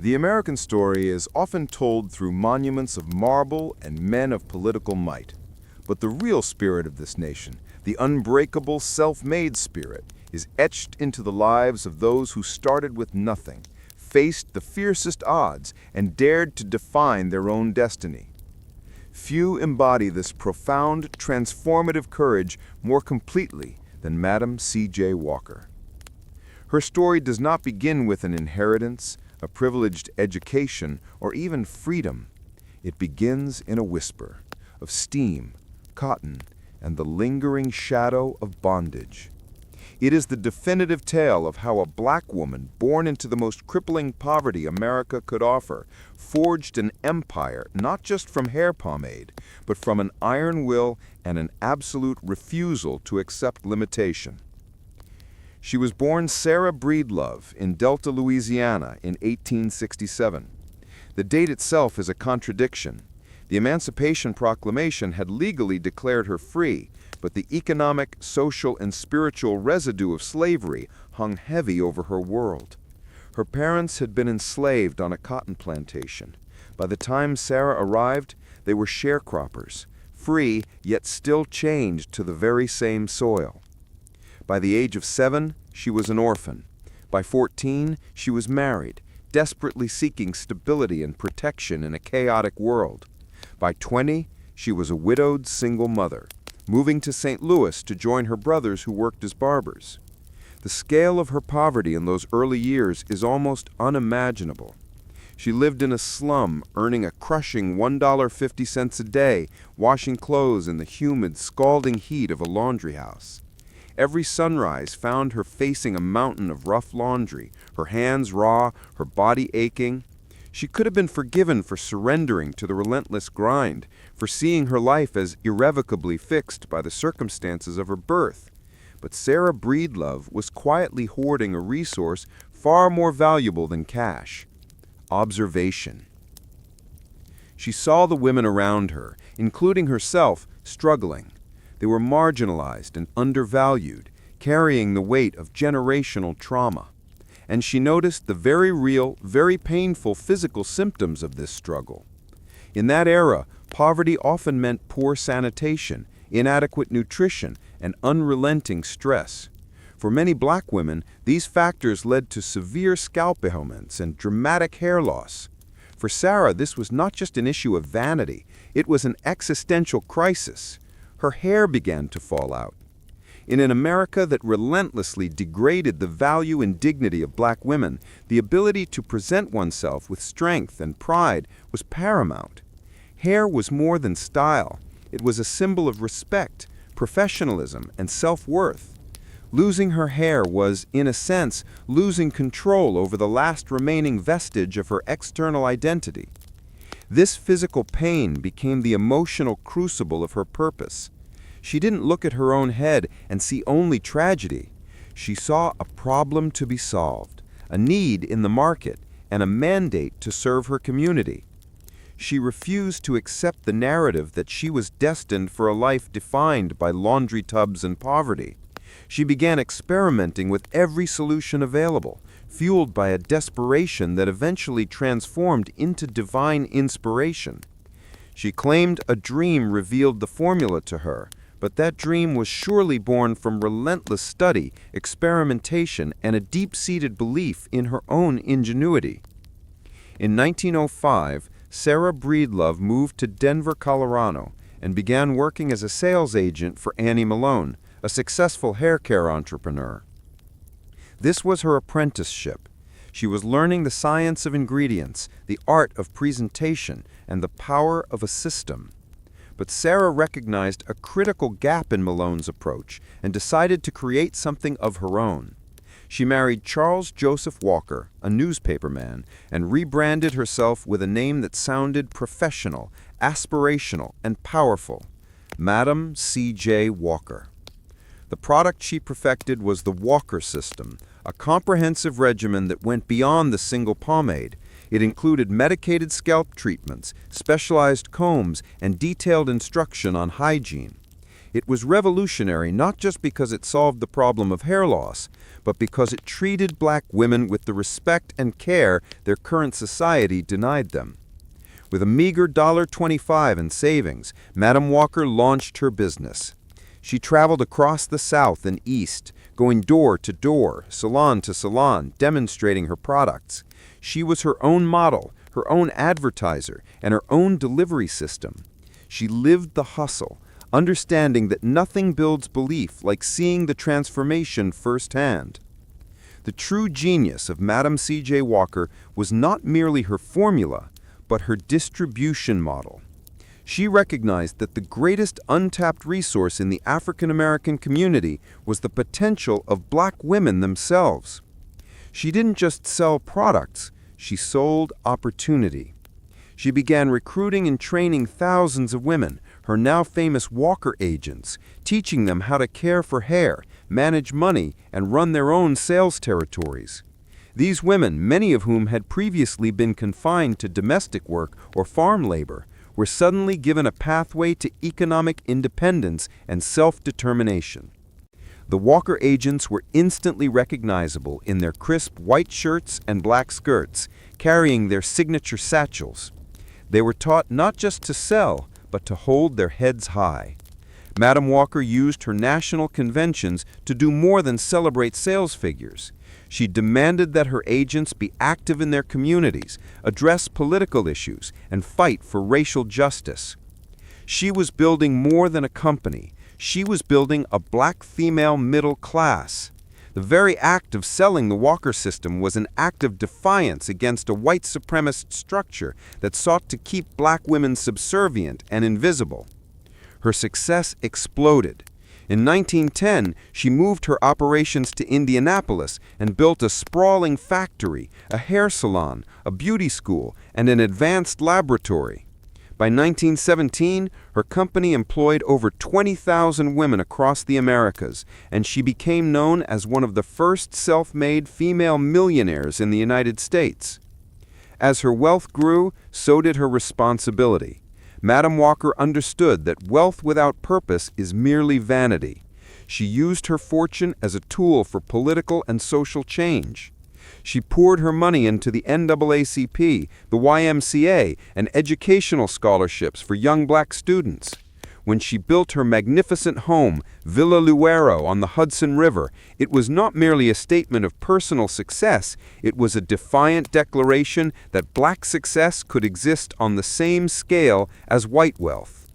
The American story is often told through monuments of marble and men of political might. But the real spirit of this nation, the unbreakable, self-made spirit, is etched into the lives of those who started with nothing, faced the fiercest odds, and dared to define their own destiny. Few embody this profound, transformative courage more completely than Madam C.J. Walker. Her story does not begin with an inheritance, a privileged education, or even freedom. It begins in a whisper of steam, cotton, and the lingering shadow of bondage. It is the definitive tale of how a black woman, born into the most crippling poverty America could offer, forged an empire not just from hair pomade, but from an iron will and an absolute refusal to accept limitation. She was born Sarah Breedlove in Delta, Louisiana in 1867. The date itself is a contradiction. The Emancipation Proclamation had legally declared her free, but the economic, social, and spiritual residue of slavery hung heavy over her world. Her parents had been enslaved on a cotton plantation. By the time Sarah arrived, they were sharecroppers, free yet still chained to the very same soil. By the age of 7, she was an orphan. By 14, she was married, desperately seeking stability and protection in a chaotic world. By 20, she was a widowed single mother, moving to St. Louis to join her brothers who worked as barbers. The scale of her poverty in those early years is almost unimaginable. She lived in a slum, earning a crushing $1.50 a day, washing clothes in the humid, scalding heat of a laundry house. Every sunrise found her facing a mountain of rough laundry, her hands raw, her body aching. She could have been forgiven for surrendering to the relentless grind, for seeing her life as irrevocably fixed by the circumstances of her birth. But Sarah Breedlove was quietly hoarding a resource far more valuable than cash: observation. She saw the women around her, including herself, struggling. They were marginalized and undervalued, carrying the weight of generational trauma. And she noticed the very real, very painful physical symptoms of this struggle. In that era, poverty often meant poor sanitation, inadequate nutrition, and unrelenting stress. For many black women, these factors led to severe scalp ailments and dramatic hair loss. For Sarah, this was not just an issue of vanity, it was an existential crisis. Her hair began to fall out. In an America that relentlessly degraded the value and dignity of black women, the ability to present oneself with strength and pride was paramount. Hair was more than style. It was a symbol of respect, professionalism, and self-worth. Losing her hair was, in a sense, losing control over the last remaining vestige of her external identity. This physical pain became the emotional crucible of her purpose. She didn't look at her own head and see only tragedy. She saw a problem to be solved, a need in the market, and a mandate to serve her community. She refused to accept the narrative that she was destined for a life defined by laundry tubs and poverty. She began experimenting with every solution available, fueled by a desperation that eventually transformed into divine inspiration. She claimed a dream revealed the formula to her, but that dream was surely born from relentless study, experimentation, and a deep-seated belief in her own ingenuity. In 1905, Sarah Breedlove moved to Denver, Colorado, and began working as a sales agent for Annie Malone, a successful hair care entrepreneur. This was her apprenticeship. She was learning the science of ingredients, the art of presentation, and the power of a system. But Sarah recognized a critical gap in Malone's approach and decided to create something of her own. She married Charles Joseph Walker, a newspaperman, and rebranded herself with a name that sounded professional, aspirational, and powerful: Madam C.J. Walker. The product she perfected was the Walker system, a comprehensive regimen that went beyond the single pomade. It included medicated scalp treatments, specialized combs, and detailed instruction on hygiene. It was revolutionary not just because it solved the problem of hair loss, but because it treated black women with the respect and care their current society denied them. With a meager $1.25 in savings, Madam Walker launched her business. She traveled across the South and East, going door to door, salon to salon, demonstrating her products. She was her own model, her own advertiser, and her own delivery system. She lived the hustle, understanding that nothing builds belief like seeing the transformation firsthand. The true genius of Madam C.J. Walker was not merely her formula, but her distribution model. She recognized that the greatest untapped resource in the African American community was the potential of black women themselves. She didn't just sell products, she sold opportunity. She began recruiting and training thousands of women, her now famous Walker agents, teaching them how to care for hair, manage money, and run their own sales territories. These women, many of whom had previously been confined to domestic work or farm labor, were suddenly given a pathway to economic independence and self-determination. The Walker agents were instantly recognizable in their crisp white shirts and black skirts, carrying their signature satchels. They were taught not just to sell, but to hold their heads high. Madam Walker used her national conventions to do more than celebrate sales figures. She demanded that her agents be active in their communities, address political issues, and fight for racial justice. She was building more than a company. She was building a black female middle class. The very act of selling the Walker system was an act of defiance against a white supremacist structure that sought to keep black women subservient and invisible. Her success exploded. In 1910, she moved her operations to Indianapolis and built a sprawling factory, a hair salon, a beauty school, and an advanced laboratory. By 1917, her company employed over 20,000 women across the Americas, and she became known as one of the first self-made female millionaires in the United States. As her wealth grew, so did her responsibility. Madam Walker understood that wealth without purpose is merely vanity. She used her fortune as a tool for political and social change. She poured her money into the NAACP, the YMCA, and educational scholarships for young black students. When she built her magnificent home, Villa Lewaro, on the Hudson River, it was not merely a statement of personal success, it was a defiant declaration that black success could exist on the same scale as white wealth.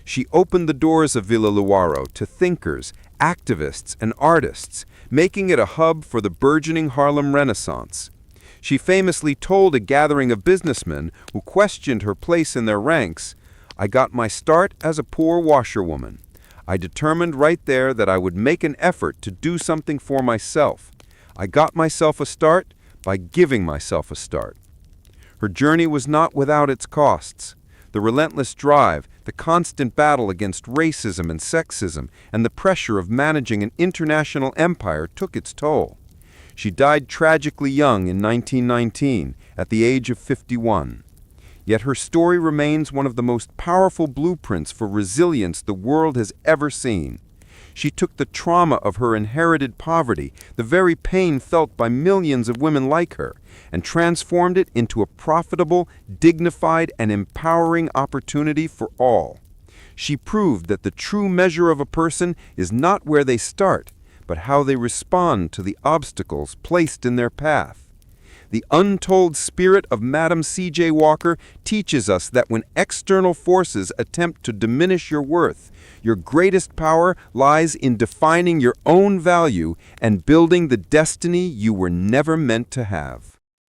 She opened the doors of Villa Lewaro to thinkers, activists, and artists, making it a hub for the burgeoning Harlem Renaissance. She famously told a gathering of businessmen who questioned her place in their ranks, "I got my start as a poor washerwoman. I determined right there that I would make an effort to do something for myself. I got myself a start by giving myself a start." Her journey was not without its costs. The relentless drive, the constant battle against racism and sexism, and the pressure of managing an international empire took its toll. She died tragically young in 1919, at the age of 51. Yet her story remains one of the most powerful blueprints for resilience the world has ever seen. She took the trauma of her inherited poverty, the very pain felt by millions of women like her, and transformed it into a profitable, dignified, and empowering opportunity for all. She proved that the true measure of a person is not where they start, but how they respond to the obstacles placed in their path. The untold spirit of Madam C.J. Walker teaches us that when external forces attempt to diminish your worth, your greatest power lies in defining your own value and building the destiny you were never meant to have.